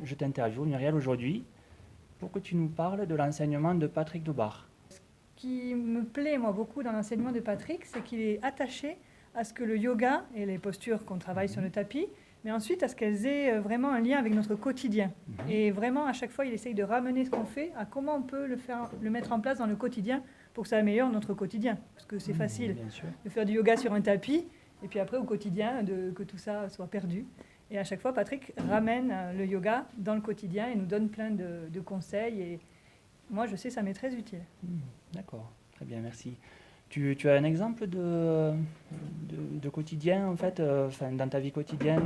je t'interviewe, Muriel, aujourd'hui, pour que tu nous parles de l'enseignement de Patrick Debord. Ce qui me plaît, moi, beaucoup dans l'enseignement de Patrick, c'est qu'il est attaché à ce que le yoga et les postures qu'on travaille sur le tapis, mais ensuite à ce qu'elles aient vraiment un lien avec notre quotidien. Et vraiment, à chaque fois, il essaye de ramener ce qu'on fait à comment on peut le mettre en place dans le quotidien pour que ça améliore notre quotidien. Parce que c'est facile de faire du yoga sur un tapis, et puis après, au quotidien, que tout ça soit perdu. Et à chaque fois, Patrick ramène le yoga dans le quotidien et nous donne plein de conseils. Et moi, je sais, ça m'est très utile. D'accord, très bien, merci. Tu as un exemple de quotidien, en fait, dans ta vie quotidienne,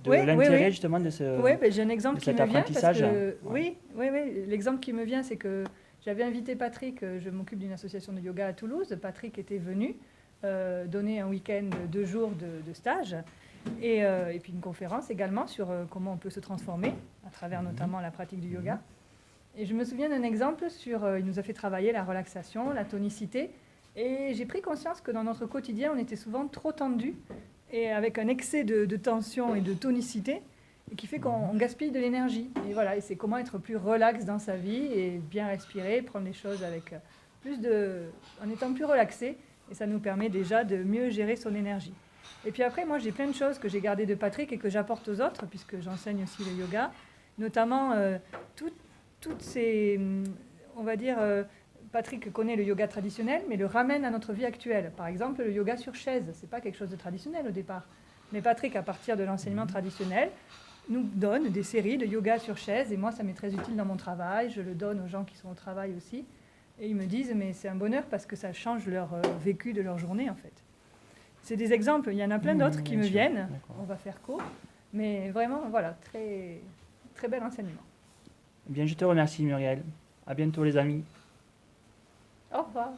de l'intérêt justement de ce Oui, j'ai un exemple qui me vient. Apprentissage. Oui, l'exemple qui me vient, c'est que j'avais invité Patrick, je m'occupe d'une association de yoga à Toulouse. Patrick était venu donner un week-end, 2 jours de stage, et puis une conférence également sur comment on peut se transformer à travers notamment la pratique du yoga. Et je me souviens d'un exemple il nous a fait travailler la relaxation, la tonicité. Et j'ai pris conscience que dans notre quotidien, on était souvent trop tendu et avec un excès de tension et de tonicité, et qui fait qu'on gaspille de l'énergie. Et voilà, et c'est comment être plus relax dans sa vie et bien respirer, prendre les choses avec en étant plus relaxé. Et ça nous permet déjà de mieux gérer son énergie. Et puis après, moi, j'ai plein de choses que j'ai gardées de Patrick et que j'apporte aux autres, puisque j'enseigne aussi le yoga, notamment toutes ces, on va dire, Patrick connaît le yoga traditionnel, mais le ramène à notre vie actuelle. Par exemple, le yoga sur chaise, ce n'est pas quelque chose de traditionnel au départ. Mais Patrick, à partir de l'enseignement traditionnel, nous donne des séries de yoga sur chaise. Et moi, ça m'est très utile dans mon travail. Je le donne aux gens qui sont au travail aussi. Et ils me disent, mais c'est un bonheur parce que ça change leur vécu de leur journée, en fait. C'est des exemples. Il y en a plein d'autres qui me viennent. On va faire court. Mais vraiment, voilà, très, très bel enseignement. Bien, je te remercie, Muriel. À bientôt, les amis. Au revoir.